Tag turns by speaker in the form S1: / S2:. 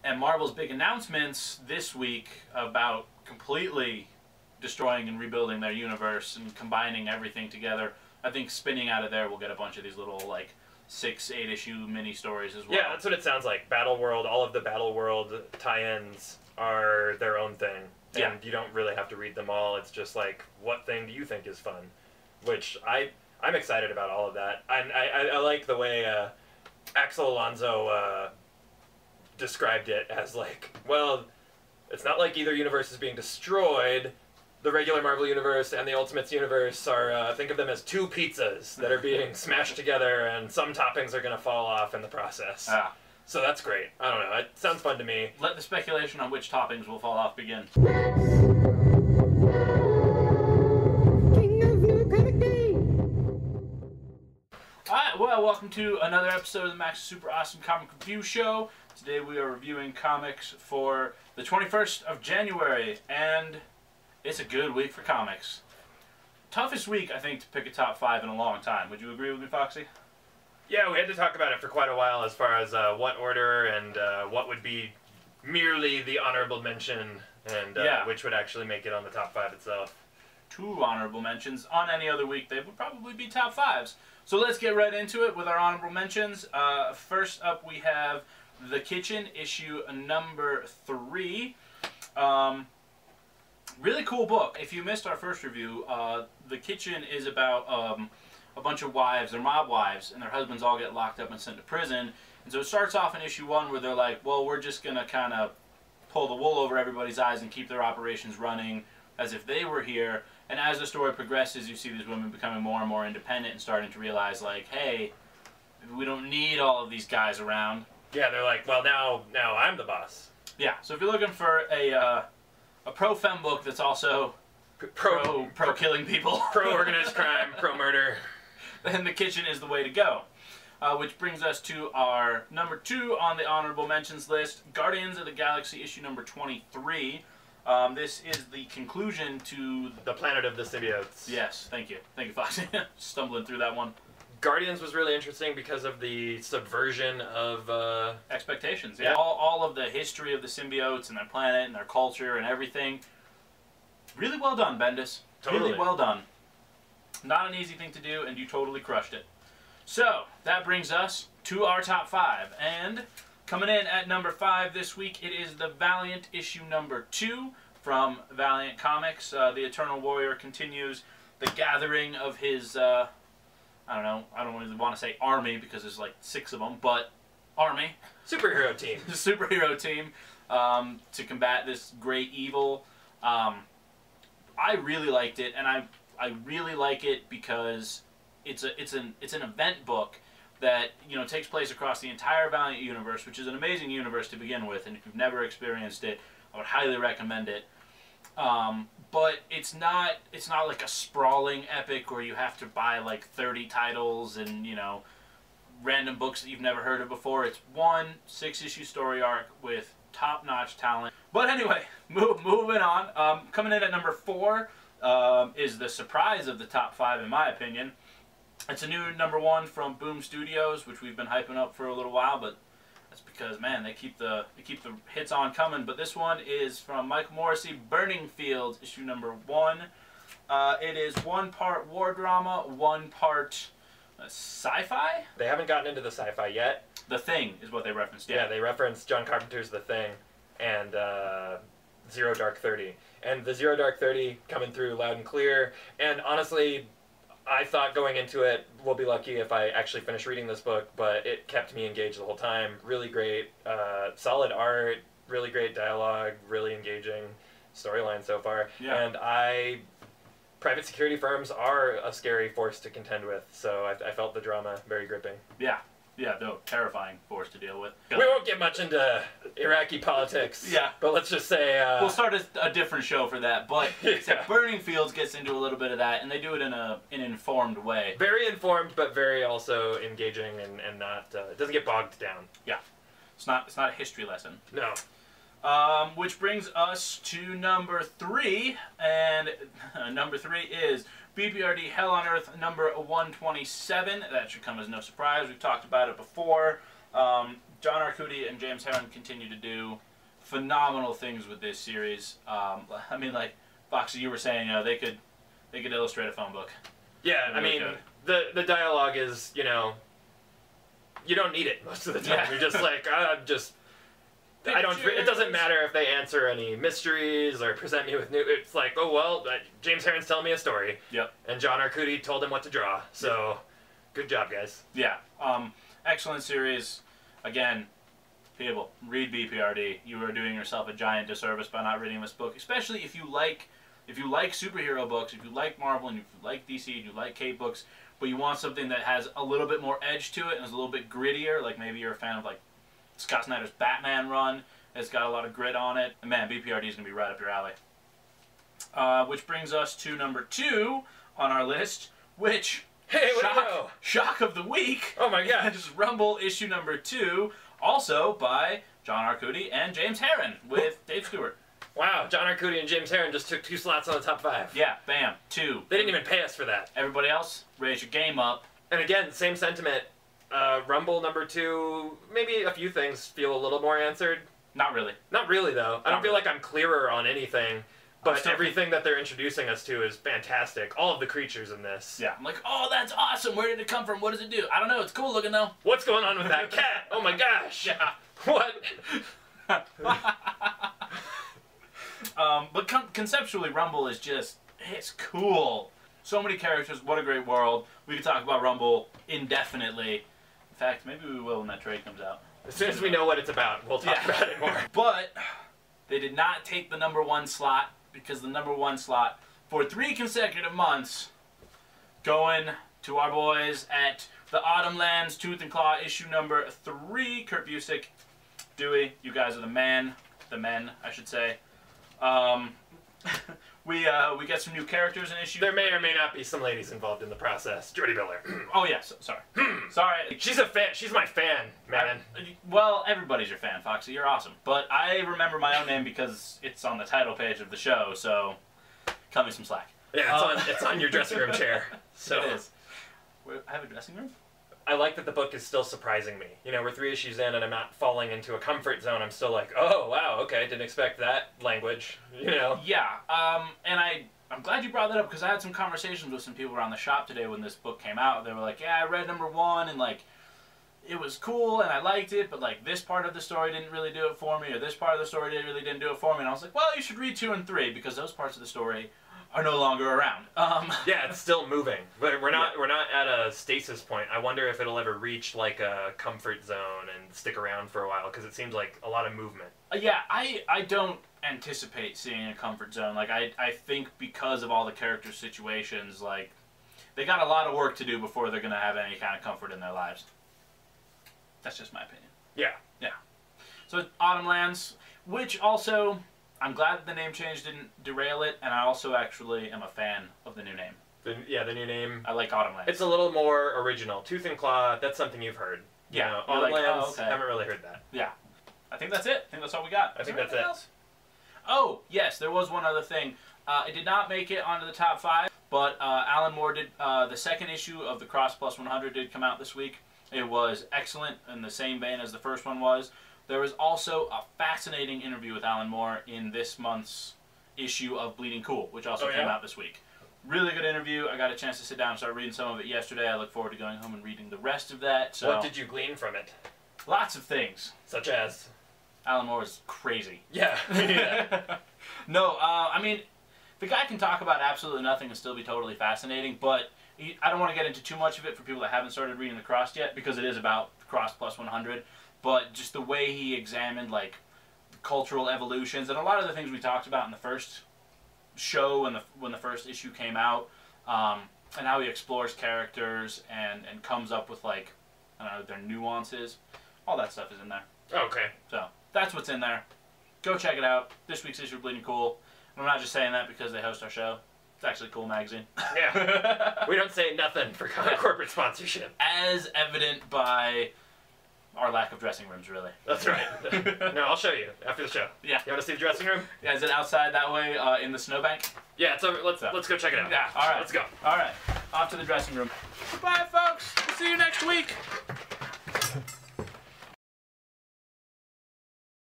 S1: And Marvel's big announcements this week about completely destroying and rebuilding their universe and combining everything together. I think spinning out of there, we'll get a bunch of these little, like, 6-8 issue mini stories as well.
S2: Yeah, that's what it sounds like. Battle World, all of the Battle World tie-ins are their own thing. And you don't really have to read them all. It's just like, what thing do you think is fun? Which I'm excited about all of that. I like the way Axel Alonso described it as like, well, it's not like either universe is being destroyed. The regular Marvel Universe and the Ultimates Universe are, think of them as two pizzas that are being smashed together, and some toppings are going to fall off in the process. So that's great. I don't know. It sounds fun to me.
S1: Let the speculation on which toppings will fall off begin. Alright, well, welcome to another episode of the Max's Super Awesome Comic Review Show. Today we are reviewing comics for the 21st of January, and it's a good week for comics. Toughest week, I think, to pick a top 5 in a long time. Would you agree with me, Foxy?
S2: Yeah, we had to talk about it for quite a while as far as what order and what would be merely the honorable mention and which would actually make it on the top 5 itself.
S1: 2 honorable mentions. On any other week, they would probably be top 5s. So let's get right into it with our honorable mentions. First up, we have The Kitchen, issue number 3. Really cool book. If you missed our first review, The Kitchen is about a bunch of wives, they're mob wives, and their husbands all get locked up and sent to prison. And so it starts off in issue 1 where they're like, well, we're just going to kind of pull the wool over everybody's eyes and keep their operations running as if they were here. And as the story progresses, you see these women becoming more and more independent and starting to realize, like, hey, we don't need all of these guys around.
S2: Yeah, they're like, well, now I'm the boss.
S1: Yeah, so if you're looking for a pro-femme book that's also pro-killing people,
S2: pro-organized crime, pro-murder,
S1: then The Kitchen is the way to go. Which brings us to our number 2 on the honorable mentions list, Guardians of the Galaxy issue number 23. This is the conclusion to
S2: the Planet of the Symbiotes.
S1: Yes, thank you. Thank you, Foxy. Stumbling through that one.
S2: Guardians was really interesting because of the subversion of
S1: expectations. Yeah, all of the history of the symbiotes and their planet and their culture and everything. Really well done, Bendis.
S2: Totally.
S1: Really well done. Not an easy thing to do, and you totally crushed it. So, that brings us to our top 5. And coming in at number 5 this week, it is the Valiant issue number 2 from Valiant Comics. The Eternal Warrior continues the gathering of his, I don't really want to say army because there's like 6 of them, but army.
S2: Superhero team.
S1: Superhero team to combat this great evil. I really liked it, and I really like it because it's an event book that, you know, takes place across the entire Valiant universe, which is an amazing universe to begin with, and if you've never experienced it, I would highly recommend it. But it's not like a sprawling epic where you have to buy like 30 titles and, you know, random books that you've never heard of before. It's one 6-issue story arc with top-notch talent. But anyway, moving on. Coming in at number 4 is the surprise of the top 5 in my opinion. It's a new number 1 from Boom Studios, which we've been hyping up for a little while, but that's because, man, they keep the hits on coming. But this one is from Michael Morrissey, Burning Fields, issue number 1. It is 1 part war drama, 1 part sci-fi?
S2: They haven't gotten into the sci-fi yet.
S1: The Thing is what they referenced.
S2: Yeah, they referenced John Carpenter's The Thing and Zero Dark 30. And the Zero Dark 30 coming through loud and clear. And honestly, I thought going into it, we'll be lucky if I actually finish reading this book, but it kept me engaged the whole time. Really great, solid art, really great dialogue, really engaging storyline so far. Yeah. And private security firms are a scary force to contend with, so I felt the drama very gripping.
S1: Yeah. Yeah, no, terrifying force to deal with.
S2: We won't get much into Iraqi politics.
S1: Yeah.
S2: But let's just say...
S1: we'll start a different show for that. But except Burning Fields gets into a little bit of that, and they do it in an informed way.
S2: Very informed, but very also engaging and not... it doesn't get bogged down.
S1: Yeah. It's not a history lesson.
S2: No.
S1: Which brings us to number 3, and number 3 is B.P.R.D. Hell on Earth number 127. That should come as no surprise. We've talked about it before. John Arcudi and James Herron continue to do phenomenal things with this series. I mean, like Foxy, you were saying, you know, they could illustrate a phone book.
S2: Yeah,
S1: They really
S2: I mean, the dialogue is, you know, you don't need it most of the time.
S1: Yeah.
S2: You're just like, it doesn't matter if they answer any mysteries or present me with new, it's like, oh, well, James Herron's telling me a story.
S1: Yep.
S2: And John Arcudi told him what to draw. So, good job, guys.
S1: Yeah. Excellent series. Again, people, read B.P.R.D. You are doing yourself a giant disservice by not reading this book, especially if you like superhero books, if you like Marvel, and if you like DC, and you like Cape books, but you want something that has a little bit more edge to it and is a little bit grittier, like maybe you're a fan of like Scott Snyder's Batman run. It's got a lot of grit on it. And man, B.P.R.D. is going to be right up your alley. Which brings us to number 2 on our list, which,
S2: hey,
S1: shock of the week,
S2: oh my gosh,
S1: is Rumble issue number 2, also by John Arcudi and James Herron with Dave Stewart.
S2: Wow, John Arcudi and James Herron just took 2 slots on the top 5.
S1: Yeah, bam, 2.
S2: They didn't even pay us for that.
S1: Everybody else, raise your game up.
S2: And again, same sentiment. Rumble number 2, maybe a few things feel a little more answered.
S1: Not really.
S2: Not really, though. I don't feel like I'm clearer on anything, but everything that they're introducing us to is fantastic. All of the creatures in this.
S1: Yeah, I'm like, oh, that's awesome. Where did it come from? What does it do? I don't know. It's cool looking, though.
S2: What's going on with that cat? Oh my gosh.
S1: Yeah.
S2: What?
S1: But conceptually, Rumble is just, it's cool. So many characters, what a great world. We could talk about Rumble indefinitely. In fact, maybe we will when that trade comes out.
S2: As soon as we know what it's about, we'll talk about it more.
S1: But they did not take the number 1 slot, because the number 1 slot for 3 consecutive months going to our boys at the Autumnlands Tooth and Claw issue number 3. Kurt Busiek, Dewey, you guys are the men, I should say. We get some new characters in issue.
S2: There may or may not be some ladies involved in the process. Jordy Miller.
S1: Oh yes, sorry. Sorry.
S2: She's a fan. She's my fan, man.
S1: Well, everybody's your fan, Foxy. You're awesome. But I remember my own name because it's on the title page of the show. So, cut me some slack.
S2: Yeah, it's on your dressing room chair. So
S1: it is. I have a dressing room?
S2: I like that the book is still surprising me. You know, we're 3 issues in and I'm not falling into a comfort zone. I'm still like, oh, wow, okay, didn't expect that language, you know?
S1: Yeah, and I'm glad you brought that up because I had some conversations with some people around the shop today when this book came out. They were like, yeah, I read number 1 and, like, it was cool and I liked it, but, like, this part of the story didn't really do it for me, or this part of the story really didn't do it for me. And I was like, well, you should read 2 and 3 because those parts of the story are no longer around.
S2: Yeah, it's still moving. But we're not at a stasis point. I wonder if it'll ever reach like a comfort zone and stick around for a while because it seems like a lot of movement.
S1: Yeah, I don't anticipate seeing a comfort zone. Like I think because of all the character situations, like they got a lot of work to do before they're gonna have any kind of comfort in their lives. That's just my opinion.
S2: Yeah.
S1: Yeah. So it's Autumnlands, which also I'm glad that the name change didn't derail it, and I also actually am a fan of the new name.
S2: The new name.
S1: I like Autumnlands.
S2: It's a little more original. Tooth and Claw, that's something you've heard.
S1: Yeah.
S2: You know,
S1: Autumnlands,
S2: like, oh,
S1: okay.
S2: Haven't really heard that.
S1: Yeah. I think that's it. I think that's all we got.
S2: I think that's it.
S1: Else? Oh, yes, there was one other thing. It did not make it onto the top 5, but Alan Moore did, the second issue of the Cross Plus 100 did come out this week. It was excellent in the same vein as the first one was. There was also a fascinating interview with Alan Moore in this month's issue of Bleeding Cool, which also came out this week. Really good interview. I got a chance to sit down and start reading some of it yesterday. I look forward to going home and reading the rest of that. So
S2: what did you glean from it?
S1: Lots of things.
S2: Such as?
S1: Alan Moore is crazy.
S2: Yeah. Yeah.
S1: No, I mean, the guy can talk about absolutely nothing and still be totally fascinating, but I don't want to get into too much of it for people that haven't started reading the Cross yet, because it is about Cross Plus 100. But just the way he examined, like, cultural evolutions, and a lot of the things we talked about in the first show when the first issue came out, and how he explores characters and comes up with, like, I don't know, their nuances. All that stuff is in there.
S2: Okay.
S1: So, that's what's in there. Go check it out. This week's issue of Bleeding Cool. And I'm not just saying that because they host our show. It's actually a cool magazine.
S2: Yeah. We don't say nothing for corporate sponsorship.
S1: As evident by our lack of dressing rooms, really.
S2: That's right. No, I'll show you after the show.
S1: Yeah.
S2: You want to see the dressing room?
S1: Yeah, is it outside that way in the snowbank?
S2: Yeah, it's over. Let's go check it out.
S1: Yeah, all right.
S2: Let's go.
S1: All right. Off to the dressing room. Bye, folks. We'll see you next week.